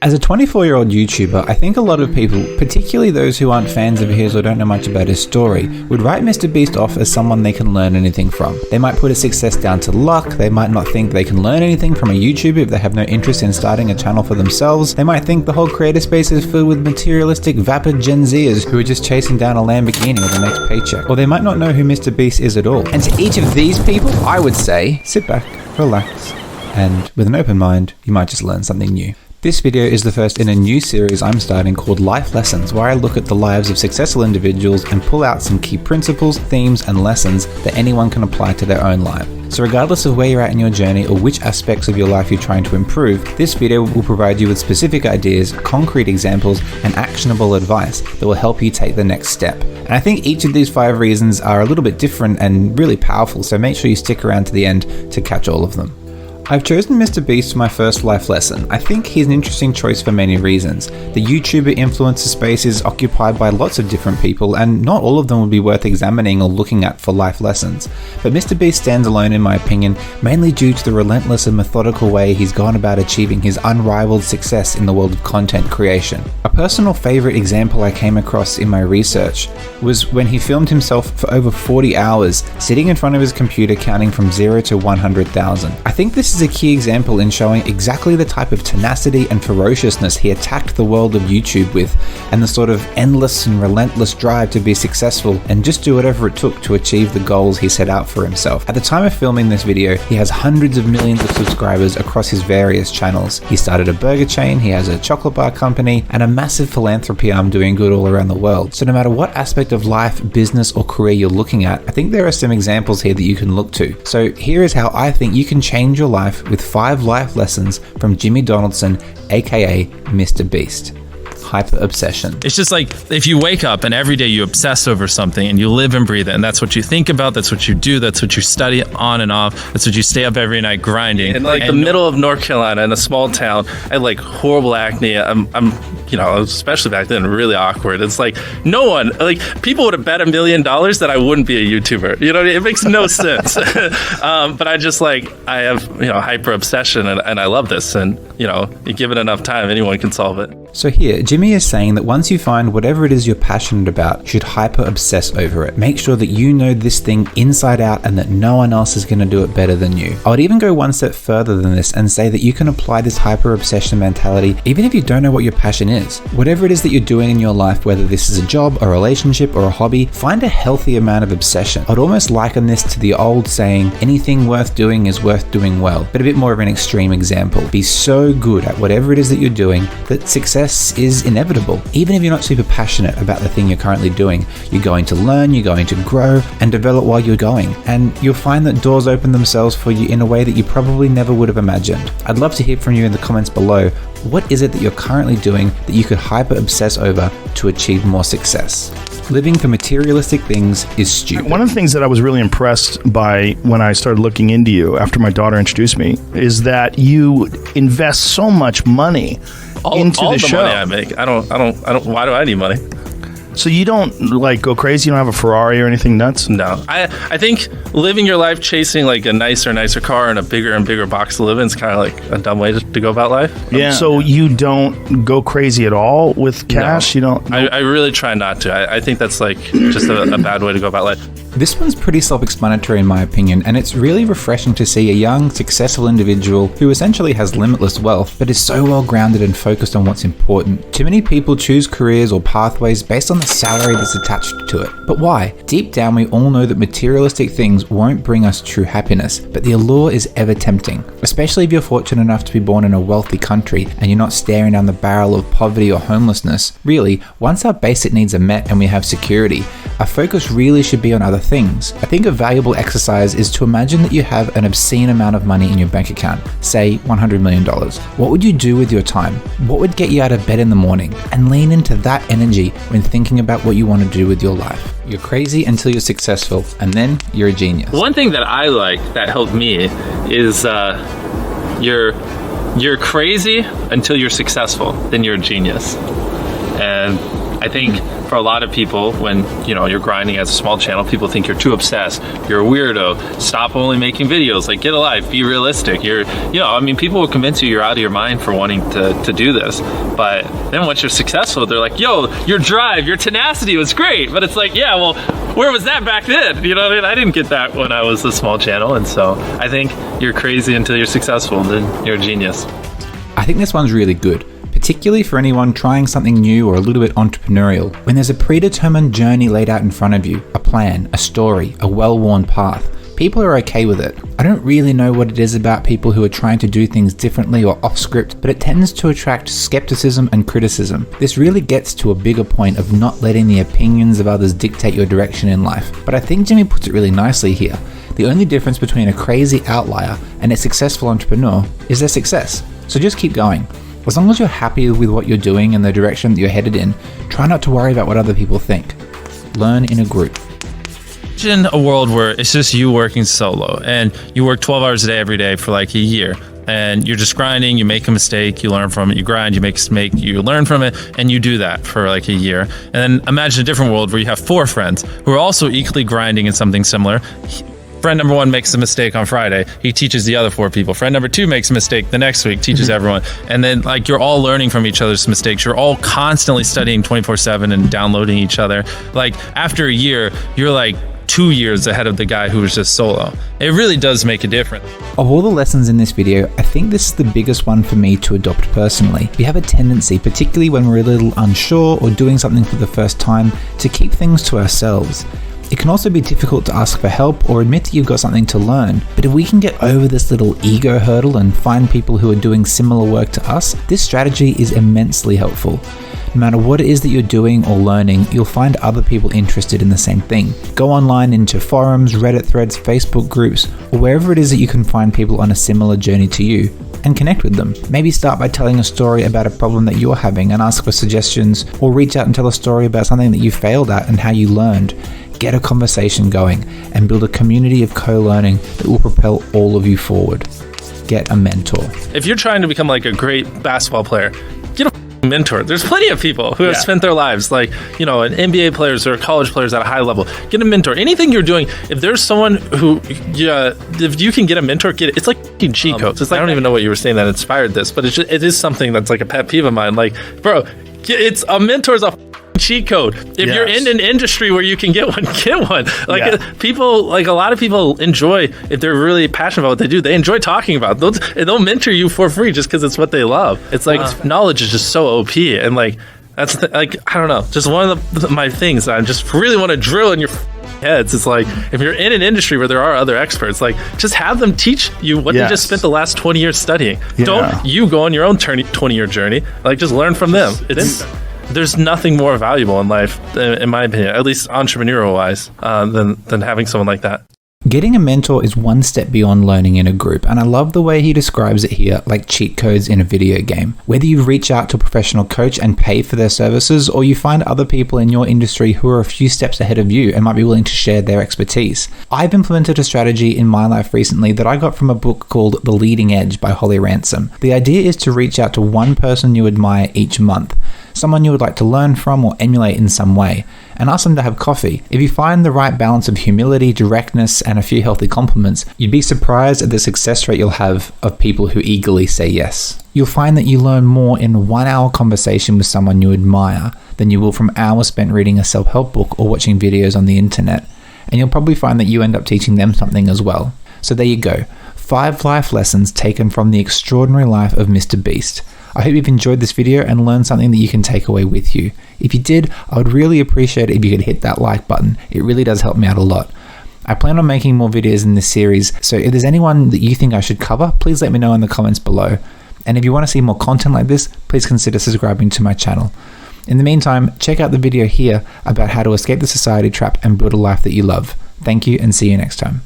As a 24-year-old YouTuber, I think a lot of people, particularly those who aren't fans of his or don't know much about his story, would write Mr. Beast off as someone they can learn anything from. They might put his success down to luck, they might not think they can learn anything from a YouTuber if they have no interest in starting a channel for themselves, they might think the whole creator space is filled with materialistic, vapid Gen Zers who are just chasing down a Lamborghini with the next paycheck, or they might not know who Mr. Beast is at all. And to each of these people, I would say, sit back, relax, and with an open mind, you might just learn something new. This video is the first in a new series I'm starting called Life Lessons, where I look at the lives of successful individuals and pull out some key principles, themes, and lessons that anyone can apply to their own life. So regardless of where you're at in your journey or which aspects of your life you're trying to improve, this video will provide you with specific ideas, concrete examples, and actionable advice that will help you take the next step. And I think each of these 5 reasons are a little bit different and really powerful, so make sure you stick around to the end to catch all of them. I've chosen Mr. Beast for my first life lesson. I think he's an interesting choice for many reasons. The YouTuber influencer space is occupied by lots of different people, and not all of them would be worth examining or looking at for life lessons. But Mr. Beast stands alone in my opinion, mainly due to the relentless and methodical way he's gone about achieving his unrivaled success in the world of content creation. A personal favorite example I came across in my research was when he filmed himself for over 40 hours, sitting in front of his computer counting from 0 to 100,000. I think this is a key example in showing exactly the type of tenacity and ferociousness he attacked the world of YouTube with, and the sort of endless and relentless drive to be successful and just do whatever it took to achieve the goals he set out for himself. At the time of filming this video, he has hundreds of millions of subscribers across his various channels. He started a burger chain, he has a chocolate bar company, and a massive philanthropy arm doing good all around the world. So no matter what aspect of life, business, or career you're looking at, I think there are some examples here that you can look to. So here is how I think you can change your life with 5 life lessons from Jimmy Donaldson, aka Mr. Beast. Hyper obsession. It's just like if you wake up and every day you obsess over something and you live and breathe it, and that's what you think about, that's what you do, that's what you study on and off, that's what you stay up every night grinding. In like the middle of North Carolina in a small town, I had like horrible acne. I'm especially back then, really awkward. It's like no one, like people would have bet $1 million that I wouldn't be a YouTuber. You know, it makes no sense. But I have hyper obsession, and I love this, and you give it enough time, anyone can solve it. So here, Jimmy is saying that once you find whatever it is you're passionate about, you should hyper obsess over it. Make sure that you know this thing inside out and that no one else is going to do it better than you. I would even go one step further than this and say that you can apply this hyper obsession mentality even if you don't know what your passion is. Whatever it is that you're doing in your life, whether this is a job, a relationship, or a hobby, find a healthy amount of obsession. I'd almost liken this to the old saying, anything worth doing is worth doing well, but a bit more of an extreme example. Be so good at whatever it is that you're doing that success is inevitable. Even if you're not super passionate about the thing you're currently doing, you're going to learn, you're going to grow and develop while you're going, and you'll find that doors open themselves for you in a way that you probably never would have imagined. I'd love to hear from you in the comments below. What is it that you're currently doing that you could hyper obsess over to achieve more success? Living for materialistic things is stupid. One of the things that I was really impressed by when I started looking into you after my daughter introduced me is that you invest so much money into the show. Money I make. I don't. Why do I need money? So you don't like go crazy? You don't have a Ferrari or anything nuts? No. I think living your life chasing like a nicer car and a bigger and bigger box to live in is kind of like a dumb way to go about life. Yeah. So you don't go crazy at all with cash? No. You don't? I really try not to. I think that's like just a bad way to go about life. This one's pretty self-explanatory in my opinion, and it's really refreshing to see a young, successful individual who essentially has limitless wealth, but is so well grounded and focused on what's important. Too many people choose careers or pathways based on the salary that's attached to it. But why? Deep down, we all know that materialistic things won't bring us true happiness, but the allure is ever tempting, especially if you're fortunate enough to be born in a wealthy country and you're not staring down the barrel of poverty or homelessness. Really, once our basic needs are met and we have security, our focus really should be on other things. I think a valuable exercise is to imagine that you have an obscene amount of money in your bank account, say $100 million. What would you do with your time? What would get you out of bed in the morning? And lean into that energy when thinking about what you want to do with your life. You're crazy until you're successful, and then you're a genius. One thing that I like that helped me is you're crazy until you're successful, then you're a genius. And I think for a lot of people, when you're grinding as a small channel, people think you're too obsessed, you're a weirdo, stop only making videos, like get a life, be realistic. People will convince you you're out of your mind for wanting to do this, but then once you're successful, they're like, yo, your drive, your tenacity was great. But it's like, yeah, well, where was that back then? You know what I mean? I didn't get that when I was a small channel. And so I think you're crazy until you're successful, then you're a genius. I think this one's really good, particularly for anyone trying something new or a little bit entrepreneurial. When there's a predetermined journey laid out in front of you, a plan, a story, a well-worn path, people are okay with it. I don't really know what it is about people who are trying to do things differently or off script, but it tends to attract skepticism and criticism. This really gets to a bigger point of not letting the opinions of others dictate your direction in life. But I think Jimmy puts it really nicely here. The only difference between a crazy outlier and a successful entrepreneur is their success. So just keep going. As long as you're happy with what you're doing and the direction that you're headed in, try not to worry about what other people think. Learn in a group. Imagine a world where it's just you working solo and you work 12 hours a day every day for like a year, and you're just grinding, you make a mistake, you learn from it, you grind, you make a mistake, you learn from it, and you do that for like a year. And then imagine a different world where you have 4 friends who are also equally grinding in something similar. Friend number 1 makes a mistake on Friday. He teaches the other 4 people. Friend number 2 makes a mistake the next week, teaches everyone. And then like you're all learning from each other's mistakes. You're all constantly studying 24/7 and downloading each other. Like after a year, you're like 2 years ahead of the guy who was just solo. It really does make a difference. Of all the lessons in this video, I think this is the biggest one for me to adopt personally. We have a tendency, particularly when we're a little unsure or doing something for the first time, to keep things to ourselves. It can also be difficult to ask for help or admit that you've got something to learn. But if we can get over this little ego hurdle and find people who are doing similar work to us, this strategy is immensely helpful. No matter what it is that you're doing or learning, you'll find other people interested in the same thing. Go online into forums, Reddit threads, Facebook groups, or wherever it is that you can find people on a similar journey to you, and connect with them. Maybe start by telling a story about a problem that you're having and ask for suggestions, or reach out and tell a story about something that you failed at and how you learned. Get a conversation going and build a community of co-learning that will propel all of you forward. Get a mentor. If you're trying to become like a great basketball player, get a mentor. There's plenty of people who have spent their lives like, an NBA players or college players at a high level. Get a mentor. Anything you're doing, if there's someone who, if you can get a mentor, get it. It's like cheat codes. It's like, I don't even know what you were saying that inspired this, but it is something that's like a pet peeve of mine. Like, bro, it's a mentor's a cheat code. If you're in an industry where you can get one, get one. People, like a lot of people enjoy, if they're really passionate about what they do, they enjoy talking about it. They'll mentor you for free just because it's what they love. It's like knowledge is just so OP, and like that's I don't know, just one of my things that I just really want to drill in your heads. It's like, if you're in an industry where there are other experts, like just have them teach you what they just spent the last 20 years studying. Don't you go on your own 20-year journey. Like just learn from them. There's nothing more valuable in life, in my opinion, at least entrepreneurial-wise, than having someone like that. Getting a mentor is one step beyond learning in a group, and I love the way he describes it here, like cheat codes in a video game. Whether you reach out to a professional coach and pay for their services, or you find other people in your industry who are a few steps ahead of you and might be willing to share their expertise. I've implemented a strategy in my life recently that I got from a book called The Leading Edge by Holly Ransom. The idea is to reach out to one person you admire each month, someone you would like to learn from or emulate in some way, and ask them to have coffee. If you find the right balance of humility, directness, and a few healthy compliments, you'd be surprised at the success rate you'll have of people who eagerly say yes. You'll find that you learn more in a 1-hour conversation with someone you admire than you will from hours spent reading a self-help book or watching videos on the internet. And you'll probably find that you end up teaching them something as well. So there you go. 5 life lessons taken from the extraordinary life of Mr. Beast. I hope you've enjoyed this video and learned something that you can take away with you. If you did, I would really appreciate it if you could hit that like button. It really does help me out a lot. I plan on making more videos in this series, so if there's anyone that you think I should cover, please let me know in the comments below. And if you want to see more content like this, please consider subscribing to my channel. In the meantime, check out the video here about how to escape the society trap and build a life that you love. Thank you, and see you next time.